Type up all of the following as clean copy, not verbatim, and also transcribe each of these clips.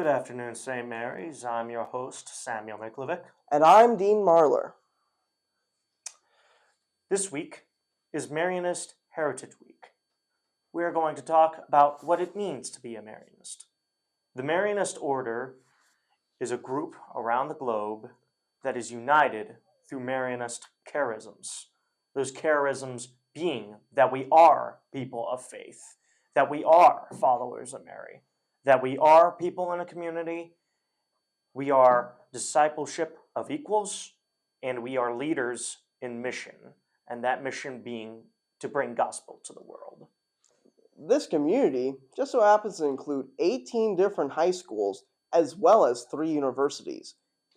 Good afternoon, St. Mary's. I'm your host, Samuel Miklovic. And I'm Dean Marler. This week is Marianist Heritage Week. We are going to talk about what it means to be a Marianist. The Marianist Order is a group around the globe that is united through Marianist charisms. Those charisms being that we are people of faith, that we are followers of Mary, that we are people in a community, we are discipleship of equals, and we are leaders in mission, and that mission being to bring gospel to the world. This community just so happens to include 18 different high schools as well as 3 universities.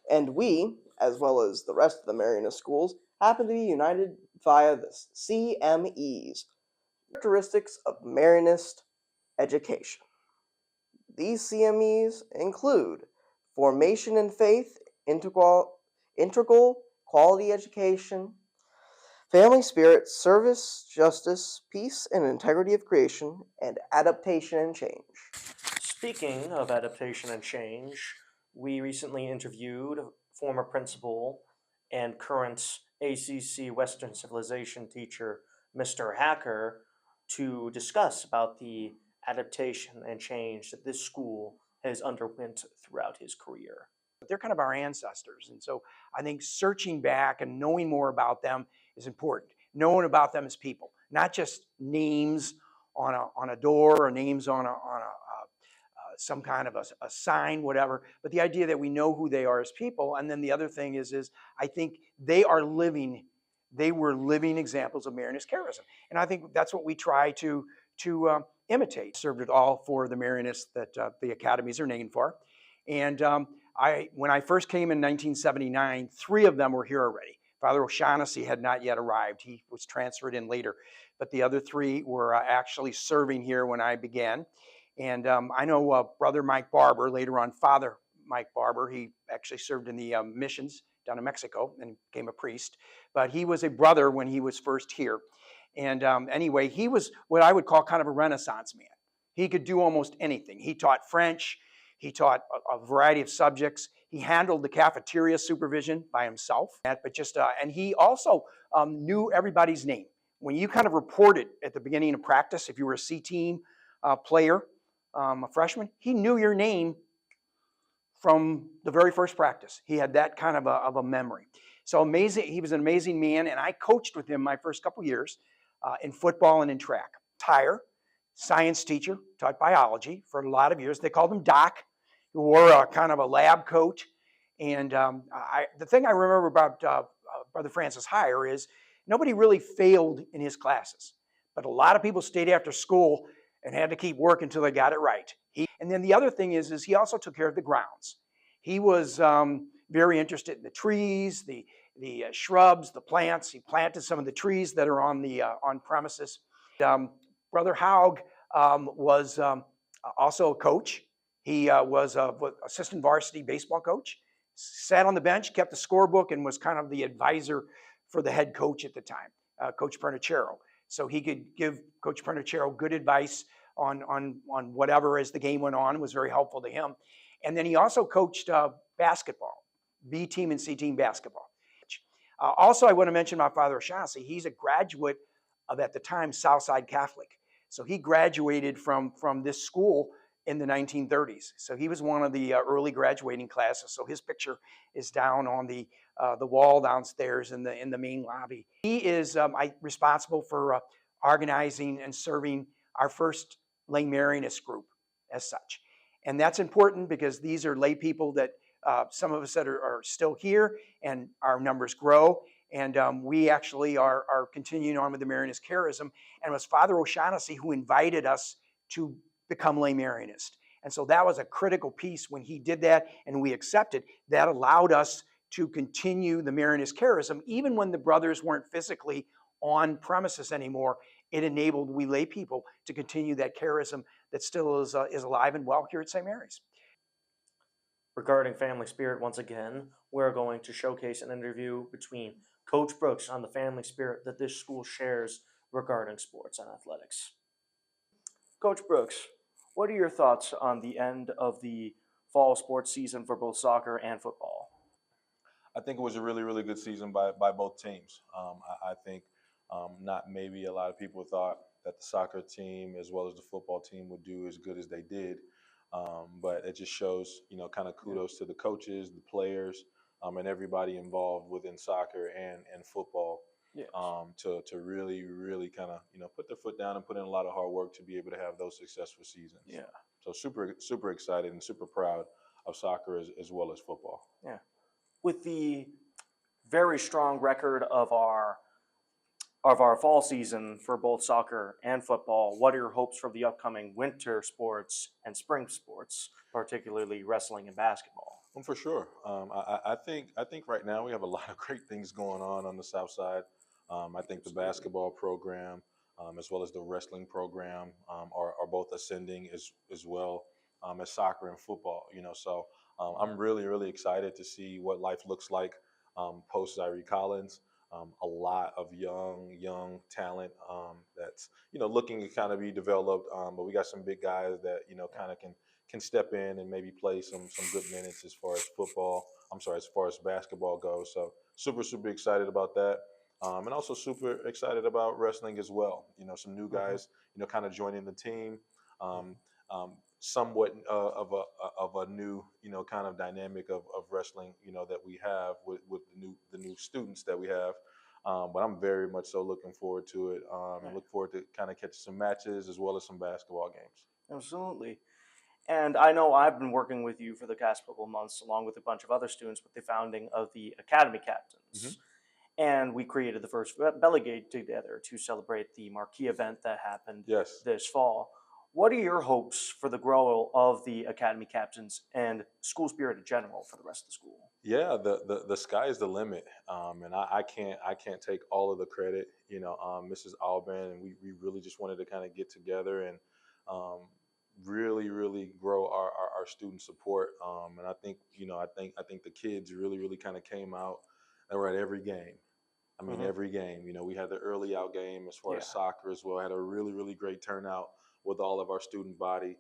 And we, as well as the rest of the Marianist schools, happen to be united via the CMEs, characteristics of Marianist education. These CMEs include formation in faith, integral quality education, family spirit, service, justice, peace, and integrity of creation, and adaptation and change. Speaking of adaptation and change, we recently interviewed former principal and current ACC Western Civilization teacher, Mr. Hacker, to discuss about the adaptation and change that this school has underwent throughout his career. They're kind of our ancestors. And so I think searching back and knowing more about them is important. Knowing about them as people, not just names on a door or names on some kind of a sign, whatever, but the idea that we know who they are as people. And then the other thing is I think they were living examples of Marianist charism. And I think that's what we try to imitate. Served it all for the Marianists that the academies are named for. And when I first came in 1979, 3 of them were here already. Father O'Shaughnessy had not yet arrived. He was transferred in later. But the other 3 were actually serving here when I began. And I know Brother Mike Barber, later on Father Mike Barber, he actually served in the missions down in Mexico and became a priest. But he was a brother when he was first here. And anyway, he was what I would call kind of a Renaissance man. He could do almost anything. He taught French. He taught a variety of subjects. He handled the cafeteria supervision by himself. And he also knew everybody's name. When you kind of reported at the beginning of practice, if you were a C-team player, a freshman, he knew your name from the very first practice. He had that kind of a memory. So amazing. He was an amazing man, and I coached with him my first couple years in football and in track. Science teacher, taught biology for a lot of years. They called him Doc. He wore a kind of a lab coat. And the thing I remember about Brother Francis Heyer is nobody really failed in his classes. But a lot of people stayed after school and had to keep working until they got it right. And then the other thing is he also took care of the grounds. He was very interested in the trees, the shrubs, the plants. He planted some of the trees that are on premises. Brother Haug was also a coach. He was an assistant varsity baseball coach, sat on the bench, kept the scorebook, and was kind of the advisor for the head coach at the time, Coach Pernicero. So he could give Coach Pernicero good advice on whatever as the game went on. It was very helpful to him. And then he also coached basketball, B team and C team basketball. Also, I want to mention about Father O'Shaughnessy. He's a graduate of, at the time, Southside Catholic. So he graduated from this school in the 1930s. So he was one of the early graduating classes. So his picture is down on the wall downstairs in the main lobby. He is responsible for organizing and serving our first lay Marianist group as such. And that's important because these are lay people that some of us that are still here, and our numbers grow. And we actually are continuing on with the Marianist charism. And it was Father O'Shaughnessy who invited us to become lay Marianist. And so that was a critical piece when he did that and we accepted. That allowed us to continue the Marianist charism. Even when the brothers weren't physically on premises anymore, it enabled we lay people to continue that charism that still is alive and well here at St. Mary's. Regarding family spirit, once again, we're going to showcase an interview between Coach Brooks on the family spirit that this school shares regarding sports and athletics. Coach Brooks, what are your thoughts on the end of the fall sports season for both soccer and football? I think it was a really, really good season by both teams. I think not maybe a lot of people thought that the soccer team as well as the football team would do as good as they did. But it just shows, kind of kudos to the coaches, the players, and everybody involved within soccer and football Yes. to really, really kind of, put their foot down and put in a lot of hard work to be able to have those successful seasons. Yeah. So super, super excited and super proud of soccer as well as football. Yeah. With the very strong record of our fall season for both soccer and football, what are your hopes for the upcoming winter sports and spring sports, particularly wrestling and basketball? For sure. I think right now we have a lot of great things going on the South Side. I think the basketball program, as well as the wrestling program, are both ascending as well as soccer and football. So I'm really, really excited to see what life looks like post Zyrie Collins. A lot of young talent that's looking to kind of be developed. But we got some big guys that kind of can step in and maybe play some good minutes as far as football. I'm sorry, as far as basketball goes. So super excited about that. And also super excited about wrestling as well. Some new guys, kind of joining the team. Somewhat of a new, kind of dynamic of wrestling, that we have with the new students that we have. But I'm very much so looking forward to it. And look forward to kind of catching some matches as well as some basketball games. Absolutely. And I know I've been working with you for the past couple of months, along with a bunch of other students, with the founding of the Academy Captains. And we created the first Belly Gate together to celebrate the marquee event that happened Yes. this fall. What are your hopes for the growth of the Academy Captains and school spirit in general for the rest of the school? Yeah, the sky is the limit, and I can't take all of the credit. Mrs. Alban, and we really just wanted to kind of get together and really grow our student support. And I think I think the kids really kind of came out and were at every game. I mean, every game. We had the early out game as far as soccer as well. Had a really great turnout with all of our student body.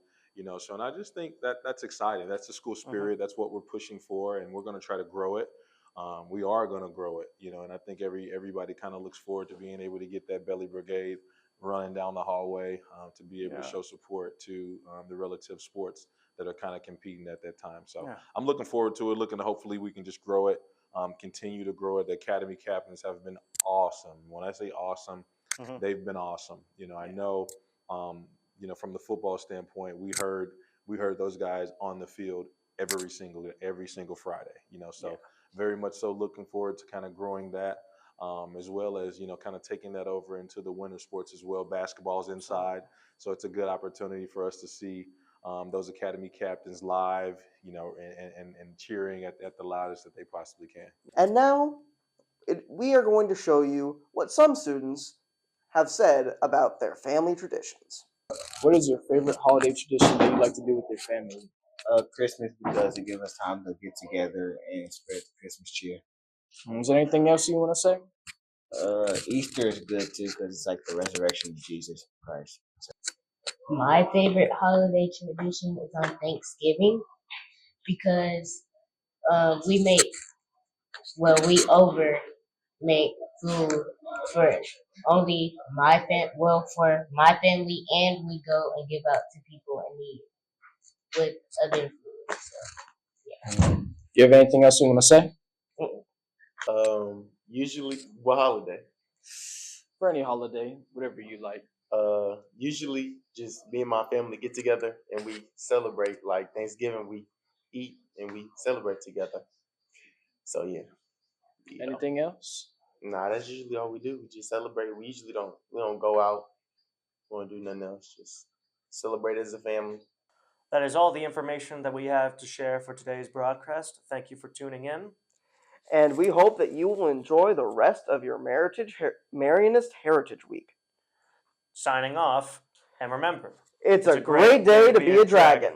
So and I just think that that's exciting. That's the school spirit. That's what we're pushing for, and we're going to try to grow it. We are going to grow it. And I think everybody kind of looks forward to being able to get that belly brigade running down the hallway to be able to show support to the relative sports that are kind of competing at that time. So I'm looking forward to it. Looking to hopefully we can just grow it. Continue to grow it. The Academy Captains have been awesome. When I say awesome, they've been awesome. I know, from the football standpoint, we heard those guys on the field every single Friday. So very much so looking forward to kind of growing that, as well as kind of taking that over into the winter sports as well. Basketball's inside, so it's a good opportunity for us to see those Academy Captains live, and cheering at the loudest that they possibly can. And now we are going to show you what some students have said about their family traditions. What is your favorite holiday tradition that you like to do with your family? Christmas because it gives us time to get together and spread the Christmas cheer. Is there anything else you want to say? Easter is good too because it's like the resurrection of Jesus Christ. My favorite holiday tradition is on Thanksgiving because we we over make food for for my family, and we go and give out to people in need with other food. So, Do you have anything else you want to say? Usually, what holiday? For any holiday, whatever you like. Usually just me and my family get together and we celebrate. Like Thanksgiving, we eat and we celebrate together. So yeah. Anything else? Nah, that's usually all we do. We just celebrate. We don't go out. We don't do nothing else. Just celebrate as a family. That is all the information that we have to share for today's broadcast. Thank you for tuning in. And we hope that you will enjoy the rest of your Marianist Heritage Week. Signing off, and remember, It's a great day to be a dragon.